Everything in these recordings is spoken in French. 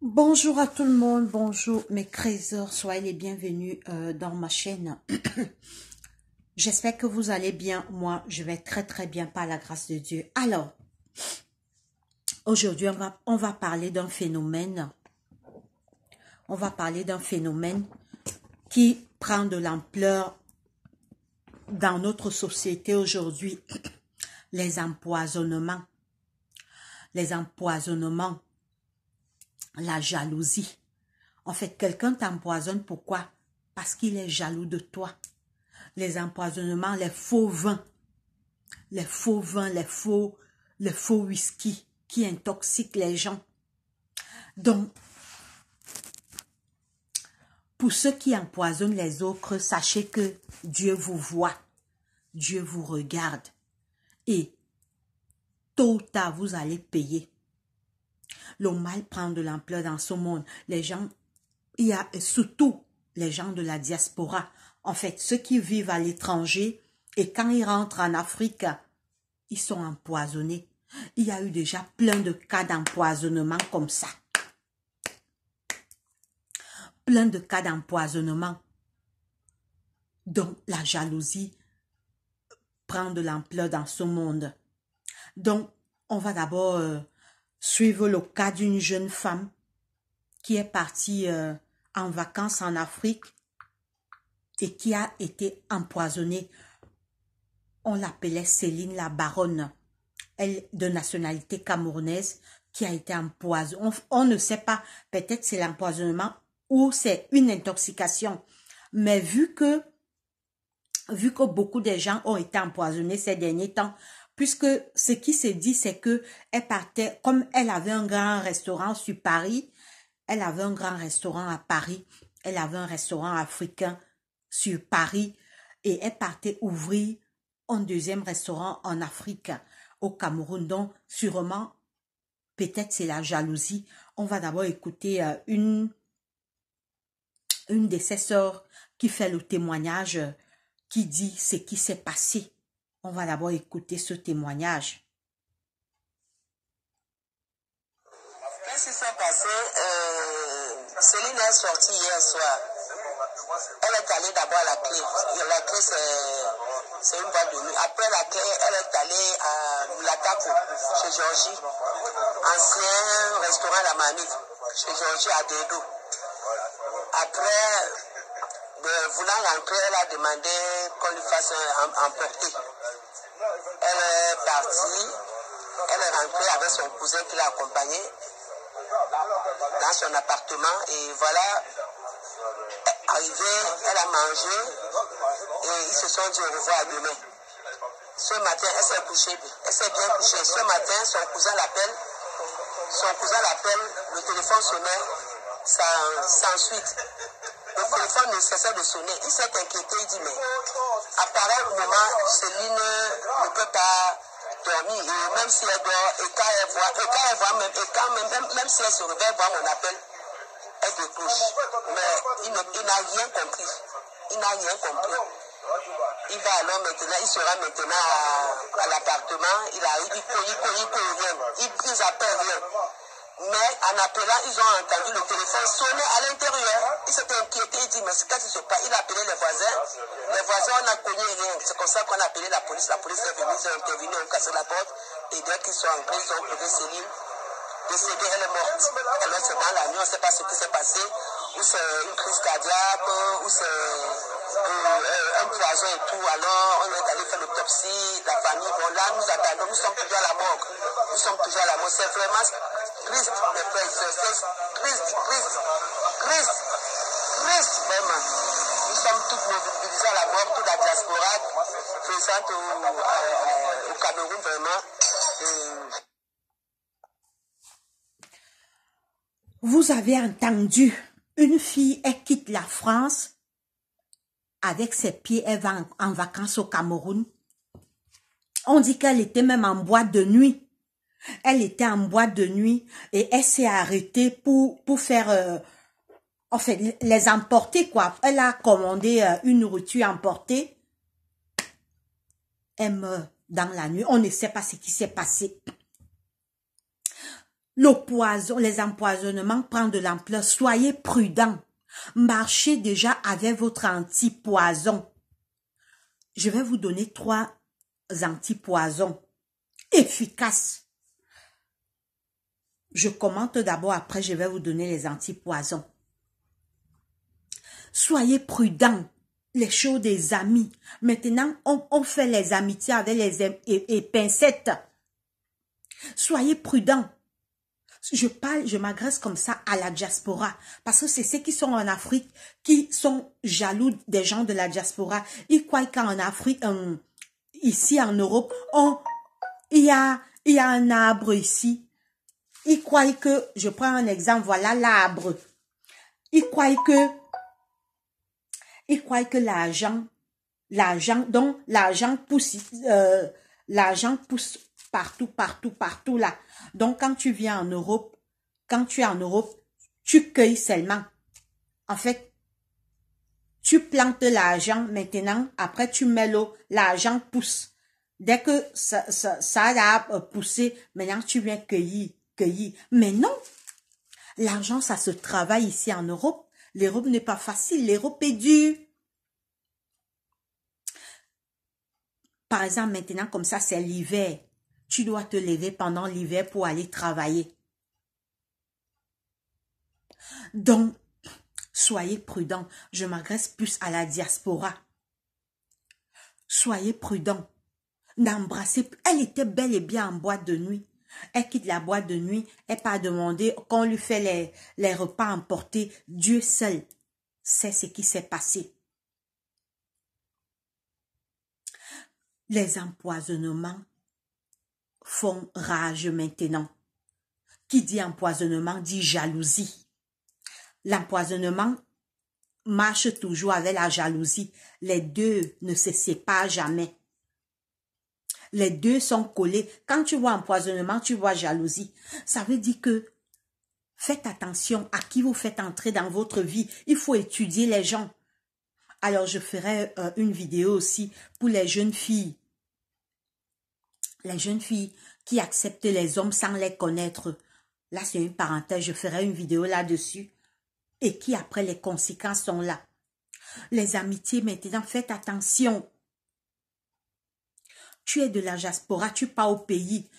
Bonjour à tout le monde, bonjour mes trésors, soyez les bienvenus dans ma chaîne. J'espère que vous allez bien, moi je vais très bien par la grâce de Dieu. Alors, aujourd'hui on va parler d'un phénomène, qui prend de l'ampleur dans notre société aujourd'hui, les empoisonnements, la jalousie. En fait, quelqu'un t'empoisonne, pourquoi? Parce qu'il est jaloux de toi. Les empoisonnements, les faux vins, les faux whisky qui intoxiquent les gens. Donc, pour ceux qui empoisonnent les autres, sachez que Dieu vous voit, Dieu vous regarde et tôt ou tard, vous allez payer. Le mal prend de l'ampleur dans ce monde. Les gens, il y a surtout les gens de la diaspora, en fait, ceux qui vivent à l'étranger et quand ils rentrent en Afrique, ils sont empoisonnés. Il y a eu déjà plein de cas d'empoisonnement comme ça. Plein de cas d'empoisonnement. Donc, la jalousie prend de l'ampleur dans ce monde. Donc, on va d'abord suivre le cas d'une jeune femme qui est partie en vacances en Afrique et qui a été empoisonnée. On l'appelait Céline la Baronne, elle de nationalité camerounaise, qui a été empoisonnée. On ne sait pas, peut-être c'est l'empoisonnement ou c'est une intoxication. Mais vu que beaucoup de gens ont été empoisonnés ces derniers temps, puisque ce qui se dit, c'est que elle partait, comme elle avait un grand restaurant sur Paris, elle avait un grand restaurant à Paris, elle avait un restaurant africain sur Paris, et elle partait ouvrir un deuxième restaurant en Afrique, au Cameroun. Donc, sûrement, peut-être c'est la jalousie. On va d'abord écouter une de ses sœurs qui fait le témoignage, qui dit ce qui s'est passé. On va d'abord écouter ce témoignage. Qu'est-ce qui s'est passé? Céline est sortie hier soir. Elle est allée d'abord à la clé. La clé, c'est une boîte de nuit. Après la clé, elle est allée à Moulatapo, chez Georgie. Ancien restaurant La Marmite, chez Georgie à Dedo. Après, voulant rentrer, elle a demandé qu'on lui fasse emporter. Elle est partie, elle est rentrée avec son cousin qui l'a accompagnée dans son appartement et voilà, arrivée, elle a mangé et ils se sont dit au revoir à demain. Ce matin, elle s'est couchée, elle s'est bien couchée. Ce matin, son cousin l'appelle, le téléphone sonnait sans suite. Le téléphone ne cessait de sonner. Il s'est inquiété, il dit mais à pareil moment, Céline ne peut pas dormir. Et même si elle dort, et quand même si elle se réveille, voir mon appel, elle décroche. Mais il n'a rien compris. Il n'a rien compris. Il va alors maintenant, il sera maintenant à l'appartement. Il arrive, il court rien. Ils appellent rien. Mais en appelant, ils ont entendu le téléphone sonner à l'intérieur. Il s'est inquiété, il dit, mais qu'est-ce qui se passe? Il a appelé les voisins. Les voisins, on n'a connu rien. C'est comme ça qu'on a appelé la police. La police est venue, ils ont intervenu, ont cassé la porte. Et dès qu'ils sont entrés, ils ont trouvé Céline décédée, elle est morte. Alors c'est dans la nuit, on ne sait pas ce qui s'est passé. Ou c'est une crise cardiaque, ou c'est un poison et tout. Alors on est allé faire l'autopsie, la famille. Bon là, nous attendons, nous sommes toujours à la morgue. C'est vraiment triste, mes frères et sœurs. Triste, vraiment. Nous sommes tous mobilisés à la mort, toute la diaspora présente au Cameroun, vraiment. Vous avez entendu, une fille, elle quitte la France, avec ses pieds, elle va en vacances au Cameroun. On dit qu'elle était même en boîte de nuit. Elle était en boîte de nuit et elle s'est arrêtée pour faire, en fait, les emporter, quoi. Elle a commandé une nourriture emportée. Elle meurt dans la nuit. On ne sait pas ce qui s'est passé. les empoisonnements prennent de l'ampleur. Soyez prudents. Marchez déjà avec votre antipoison. Je vais vous donner 3 antipoisons efficaces. Je commente d'abord, après je vais vous donner les antipoisons. Soyez prudents. Les choses des amis. Maintenant, on fait les amitiés avec les pincettes. Soyez prudents. Je m'adresse comme ça à la diaspora. Parce que c'est ceux qui sont en Afrique qui sont jaloux des gens de la diaspora. Ils croient qu'en Afrique, ici en Europe, il y a un arbre ici. Ils croient que, je prends un exemple, voilà l'arbre. Ils croient que l'argent pousse partout là. Donc, quand tu viens en Europe, quand tu es en Europe, tu cueilles seulement. En fait, tu plantes l'argent maintenant, après tu mets l'eau, l'argent pousse. Dès que ça a poussé, maintenant tu viens cueillir. Mais non, l'argent, ça se travaille ici en Europe. L'Europe n'est pas facile, l'Europe est dure. Par exemple, maintenant, comme ça, c'est l'hiver. Tu dois te lever pendant l'hiver pour aller travailler. Donc, soyez prudents. Je m'adresse plus à la diaspora. Soyez prudents. N'embrassez. Elle était bel et bien en boîte de nuit. Elle quitte la boîte de nuit. Elle pas demandé qu'on lui fait les repas emportés. Dieu seul sait ce qui s'est passé. Les empoisonnements font rage maintenant. Qui dit empoisonnement dit jalousie. L'empoisonnement marche toujours avec la jalousie. Les deux ne se séparent jamais. Les deux sont collés. Quand tu vois empoisonnement, tu vois jalousie. Ça veut dire que faites attention à qui vous faites entrer dans votre vie. Il faut étudier les gens. Alors, je ferai une vidéo aussi pour les jeunes filles. Les jeunes filles qui acceptent les hommes sans les connaître. Là, c'est une parenthèse. Je ferai une vidéo là-dessus. Et qui, après, les conséquences sont là. Les amitiés, maintenant, faites attention. Tu es de la diaspora, tu pars au pays.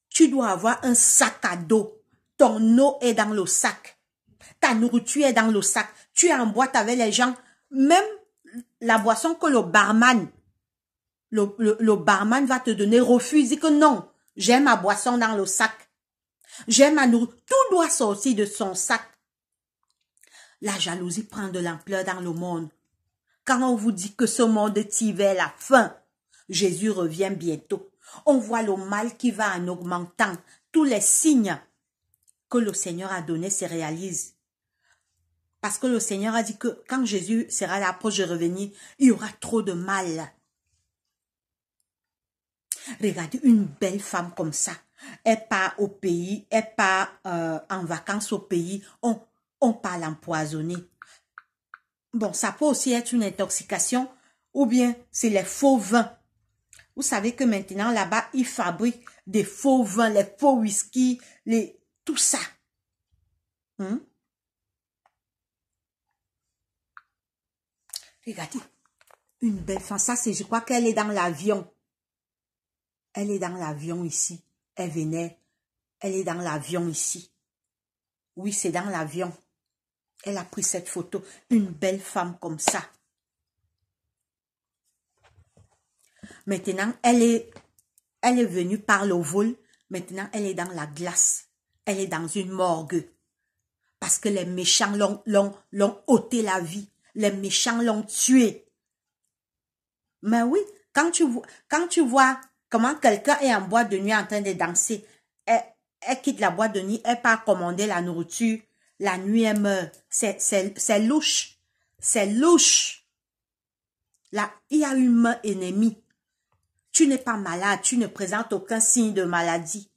Tu dois avoir un sac à dos. Ton eau est dans le sac. Ta nourriture est dans le sac. Tu es en boîte avec les gens. Même la boisson que le barman va te donner, refuse. Dis que non, j'ai ma boisson dans le sac. J'ai ma nourriture. Tout doit sortir de son sac. La jalousie prend de l'ampleur dans le monde. Quand on vous dit que ce monde est vers la fin, Jésus revient bientôt. On voit le mal qui va en augmentant. Tous les signes que le Seigneur a donnés se réalisent. Parce que le Seigneur a dit que quand Jésus sera là, proche de revenir, il y aura trop de mal. Regardez une belle femme comme ça. Elle part au pays, elle part en vacances au pays. On part l'empoisonner. Bon, ça peut aussi être une intoxication ou bien c'est les faux vins. Vous savez que maintenant, là-bas, ils fabriquent des faux vins, les faux whisky, tout ça. Regardez, une belle femme. Ça, je crois qu'elle est dans l'avion. Elle est dans l'avion ici. Elle est dans l'avion ici. Oui, c'est dans l'avion. Elle a pris cette photo. Une belle femme comme ça. Maintenant, elle est venue par le vol. Maintenant, elle est dans la glace. Elle est dans une morgue. Parce que les méchants l'ont ôté la vie. Les méchants l'ont tué. Mais oui, quand tu vois comment quelqu'un est en boîte de nuit en train de danser, elle quitte la boîte de nuit, elle part commander la nourriture. La nuit, elle meurt. C'est louche. C'est louche. Là, il y a une main ennemie. Tu n'es pas malade, tu ne présentes aucun signe de maladie.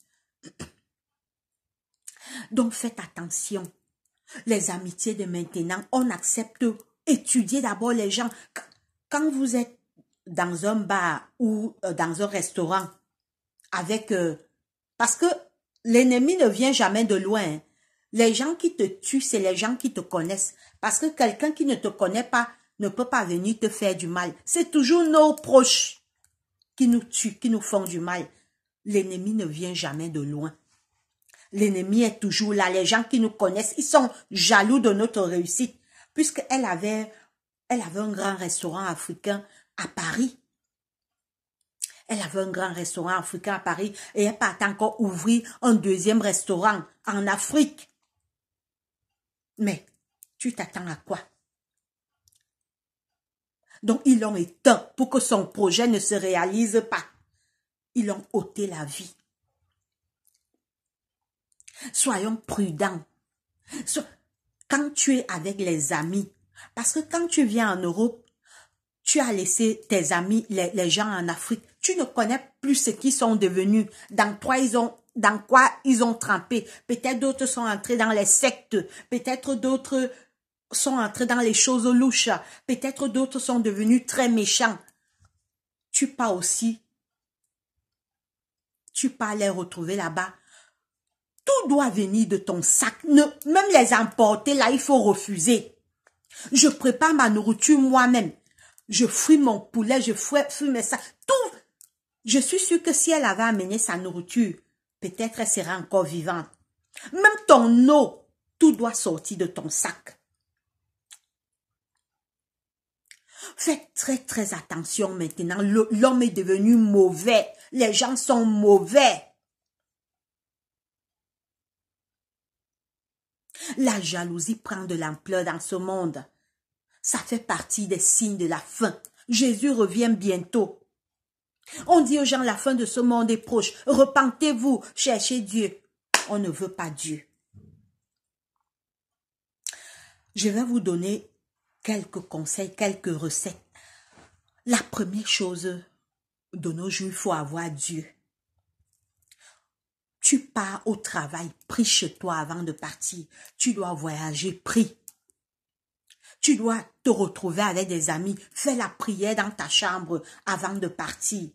Donc, faites attention. Les amitiés de maintenant, on accepte. Étudiez d'abord les gens. Quand vous êtes dans un bar ou dans un restaurant, avec... parce que l'ennemi ne vient jamais de loin. Les gens qui te tuent, c'est les gens qui te connaissent. Parce que quelqu'un qui ne te connaît pas ne peut pas venir te faire du mal. C'est toujours nos proches qui nous tuent, qui nous font du mal. L'ennemi ne vient jamais de loin. L'ennemi est toujours là. Les gens qui nous connaissent, ils sont jaloux de notre réussite. Puisqu'elle avait un grand restaurant africain à Paris. Elle avait un grand restaurant africain à Paris et elle partait encore ouvrir un deuxième restaurant en Afrique. Mais tu t'attends à quoi? Donc, ils l'ont éteint pour que son projet ne se réalise pas. Ils l'ont ôté la vie. Soyons prudents. Quand tu es avec les amis, parce que quand tu viens en Europe, tu as laissé tes amis, les gens en Afrique, tu ne connais plus ce qu'ils sont devenus, dans quoi ils ont trempé. Peut-être d'autres sont entrés dans les sectes, peut-être d'autres sont entrés dans les choses louches, peut-être d'autres sont devenus très méchants. Tu pars les retrouver là-bas. Tout doit venir de ton sac. Même les emporter, là, il faut refuser. Je prépare ma nourriture moi-même. Je fouille mon poulet, je fouille mes sacs. Tout. Je suis sûre que si elle avait amené sa nourriture, peut-être elle serait encore vivante. Même ton eau, tout doit sortir de ton sac. Faites très très attention maintenant. L'homme est devenu mauvais. Les gens sont mauvais. La jalousie prend de l'ampleur dans ce monde. Ça fait partie des signes de la fin. Jésus revient bientôt. On dit aux gens, la fin de ce monde est proche. Repentez-vous, cherchez Dieu. On ne veut pas Dieu. Je vais vous donner quelques conseils, quelques recettes. La première chose de nos jours, il faut avoir Dieu. Tu pars au travail, prie chez toi avant de partir. Tu dois voyager, prie. Tu dois te retrouver avec des amis. Fais la prière dans ta chambre avant de partir.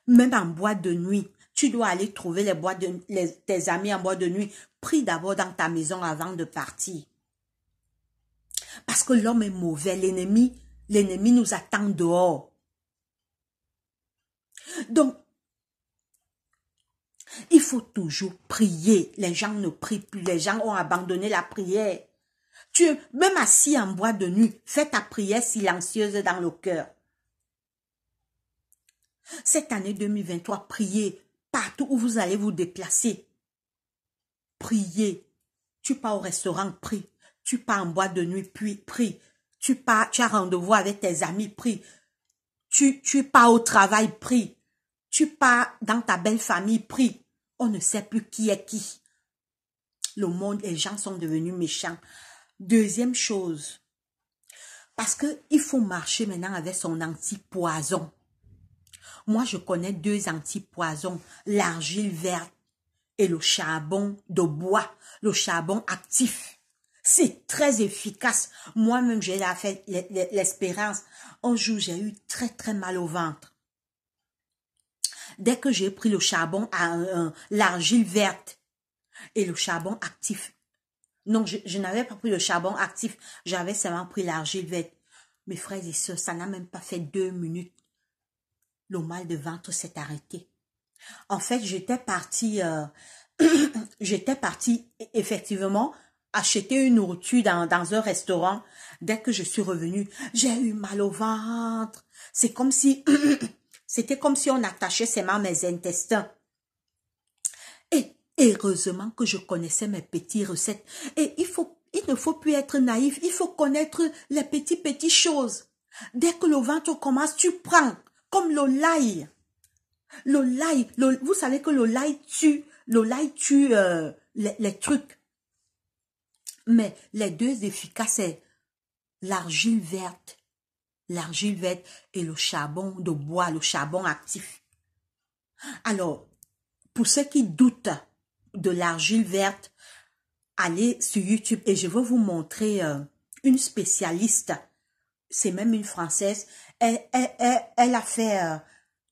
Même en boîte de nuit, tu dois aller trouver tes amis en boîte de nuit. Prie d'abord dans ta maison avant de partir. Parce que l'homme est mauvais, l'ennemi nous attend dehors. Donc, il faut toujours prier. Les gens ne prient plus, les gens ont abandonné la prière. Même assis en boîte de nuit, fais ta prière silencieuse dans le cœur. Cette année 2023, priez partout où vous allez vous déplacer. Priez. Tu pars au restaurant, prie. Tu pars en boîte de nuit, puis prie. Tu as rendez-vous avec tes amis, prie. Tu pars au travail, prie. Tu pars dans ta belle famille, prie. On ne sait plus qui est qui. Le monde, les gens sont devenus méchants. Deuxième chose, parce qu'il faut marcher maintenant avec son antipoison. Moi, je connais 2 antipoisons, l'argile verte et le charbon de bois, le charbon actif. C'est très efficace. Moi-même, j'ai fait l'expérience. Un jour, j'ai eu très très mal au ventre. Dès que j'ai pris le charbon à l'argile verte et le charbon actif. Non, je n'avais pas pris le charbon actif. J'avais seulement pris l'argile verte. Mes frères et sœurs, ça n'a même pas fait 2 minutes. Le mal de ventre s'est arrêté. En fait, j'étais partie effectivement acheter une nourriture dans un restaurant. Dès que je suis revenue, j'ai eu mal au ventre. C'est comme si, c'était comme si on attachait seulement mes intestins. Et heureusement que je connaissais mes petites recettes. Et il ne faut plus être naïf. Il faut connaître les petites choses. Dès que le ventre commence, tu prends. Comme le l'ail. Vous savez que le l'ail tue les trucs. Mais les 2 efficaces, c'est l'argile verte et le charbon de bois, le charbon actif. Alors, pour ceux qui doutent de l'argile verte, allez sur YouTube et je vais vous montrer une spécialiste. C'est même une Française. Elle a fait un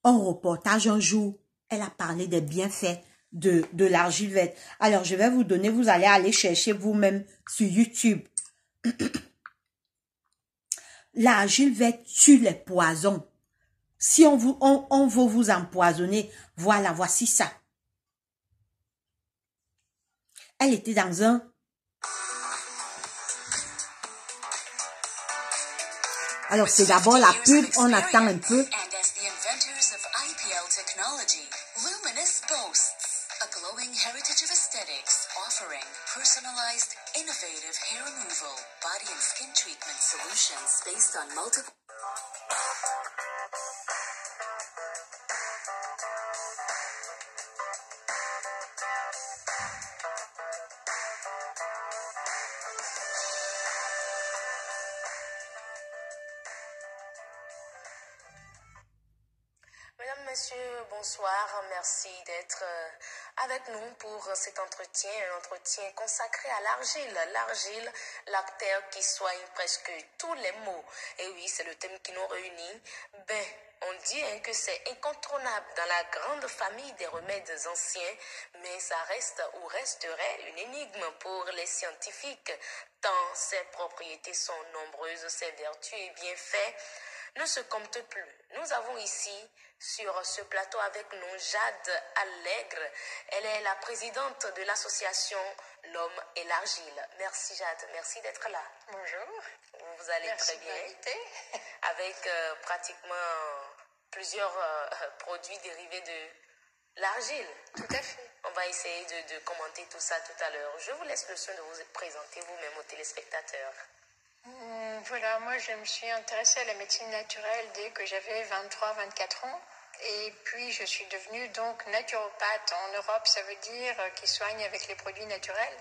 reportage un jour. Elle a parlé des bienfaits de l'argile verte. Alors, je vais vous donner, vous allez aller chercher vous-même sur YouTube. L'argile verte tue les poisons. Si on veut vous empoisonner, voilà, voici ça. Elle était dans un... Alors, c'est d'abord la pub, on attend un peu. Luminous boasts a glowing heritage of aesthetics, offering personalized, innovative hair removal, body and skin treatment solutions based on multiple... Mesdames, Messieurs, bonsoir. Merci d'être avec nous pour cet entretien, un entretien consacré à l'argile. L'argile, la terre qui soigne presque tous les maux. Et oui, c'est le thème qui nous réunit. Ben, on dit que c'est incontournable dans la grande famille des remèdes anciens, mais ça reste ou resterait une énigme pour les scientifiques, tant ses propriétés sont nombreuses, ses vertus et bienfaits ne se comptent plus. Nous avons ici sur ce plateau avec nous Jade Allègre. Elle est la présidente de l'association L'Homme et l'Argile. Merci Jade, merci d'être là. Bonjour. Vous allez Merci très bien. d'inviter. Avec pratiquement plusieurs produits dérivés de l'argile. Tout à fait. On va essayer de commenter tout ça tout à l'heure. Je vous laisse le soin de vous présenter vous-même aux téléspectateurs. Voilà, moi je me suis intéressée à la médecine naturelle dès que j'avais 23-24 ans. Et puis je suis devenue donc naturopathe. En Europe, ça veut dire qui soigne avec les produits naturels.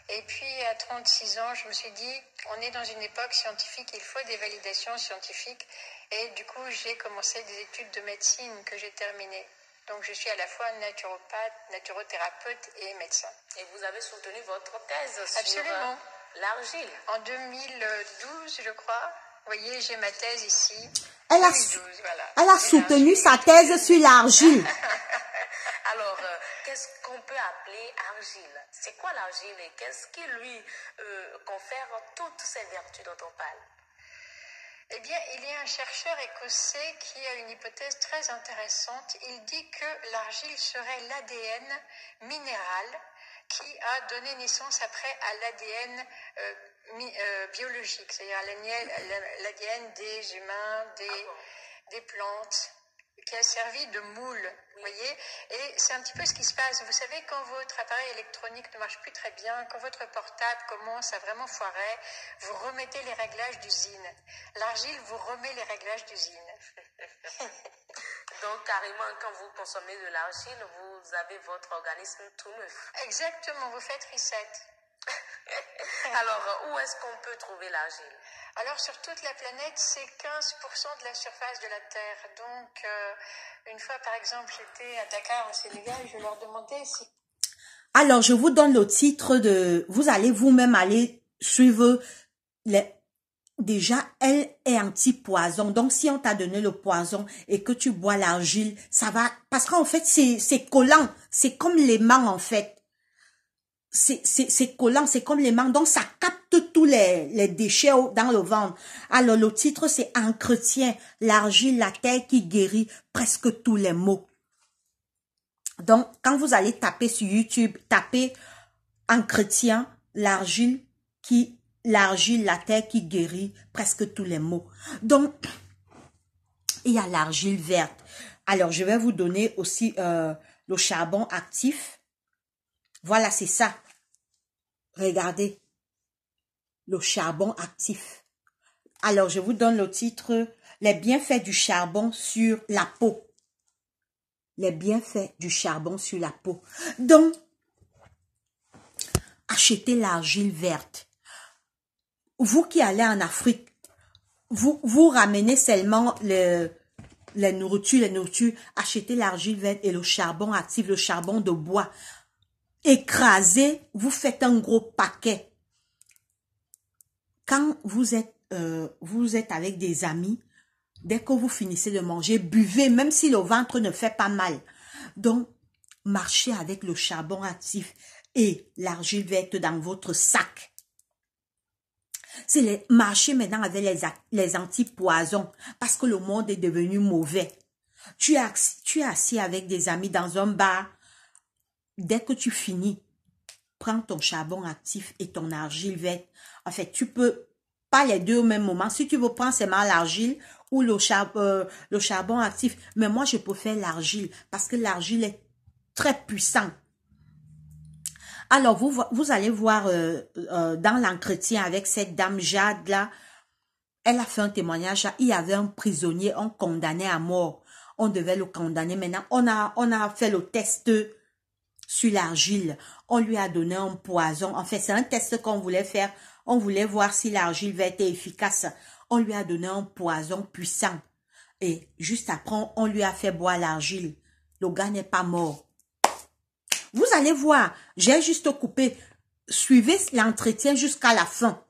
Et puis à 36 ans, je me suis dit, on est dans une époque scientifique, il faut des validations scientifiques. Et du coup, j'ai commencé des études de médecine que j'ai terminées. Donc je suis à la fois naturopathe, naturothérapeute et médecin. Et vous avez soutenu votre thèse Absolument. sur l'argile. En 2012, je crois. Vous voyez, j'ai ma thèse ici. Elle a, 2012, voilà. elle a soutenu sa thèse sur l'argile. Alors, qu'est-ce qu'on peut appeler argile? C'est quoi l'argile et qu'est-ce qui lui confère toutes ces vertus dont on parle? Eh bien, il y a un chercheur écossais qui a une hypothèse très intéressante. Il dit que l'argile serait l'ADN minéral qui a donné naissance après à l'ADN biologique, c'est-à-dire l'ADN des humains, des plantes, qui a servi de moule, vous voyez. Et c'est un petit peu ce qui se passe. Vous savez, quand votre appareil électronique ne marche plus très bien, quand votre portable commence à vraiment foirer, vous remettez les réglages d'usine. L'argile vous remet les réglages d'usine. Donc, carrément, quand vous consommez de l'argile, vous avez votre organisme tout neuf. Exactement, vous faites reset. Alors, où est-ce qu'on peut trouver l'argile? Alors, sur toute la planète, c'est 15% de la surface de la Terre. Donc, une fois, par exemple, j'étais à Dakar, au Sénégal, je leur demandais si... Alors, je vous donne le titre de... Vous allez vous-même aller suivre les... Déjà, elle est anti-poison. Donc, si on t'a donné le poison et que tu bois l'argile, ça va... Parce qu'en fait, c'est collant. C'est comme l'aimant, en fait. C'est collant, c'est comme l'aimant. Donc, ça capte tous les déchets dans le ventre. Alors, le titre, c'est Entretien, l'argile, la terre qui guérit presque tous les maux. Donc, quand vous allez taper sur YouTube, tapez Entretien, l'argile, la terre qui guérit presque tous les maux. Donc, il y a l'argile verte. Alors, je vais vous donner aussi le charbon actif. Voilà, c'est ça. Regardez. Le charbon actif. Alors, je vous donne le titre. Les bienfaits du charbon sur la peau. Les bienfaits du charbon sur la peau. Donc, achetez l'argile verte. Vous qui allez en Afrique, vous ramenez seulement les nourritures, achetez l'argile verte et le charbon actif, le charbon de bois. Écrasez, vous faites un gros paquet. Quand vous êtes avec des amis, dès que vous finissez de manger, buvez, même si le ventre ne fait pas mal. Donc, marchez avec le charbon actif et l'argile verte dans votre sac. C'est marcher maintenant avec les antipoisons parce que le monde est devenu mauvais. Tu es assis avec des amis dans un bar. Dès que tu finis, prends ton charbon actif et ton argile verte. En fait, tu peux pas les deux au même moment. Si tu veux prendre seulement l'argile ou le charbon actif. Mais moi, je préfère l'argile parce que l'argile est très puissant. Alors, vous allez voir dans l'entretien avec cette dame Jade là, elle a fait un témoignage. Il y avait un prisonnier, on condamnait à mort. On devait le condamner. Maintenant, on a fait le test sur l'argile. On lui a donné un poison. En fait, c'est un test qu'on voulait faire. On voulait voir si l'argile va être efficace. On lui a donné un poison puissant. Et juste après, on lui a fait boire l'argile. Le gars n'est pas mort. Vous allez voir, j'ai juste coupé. Suivez l'entretien jusqu'à la fin.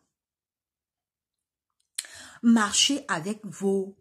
Marchez avec vos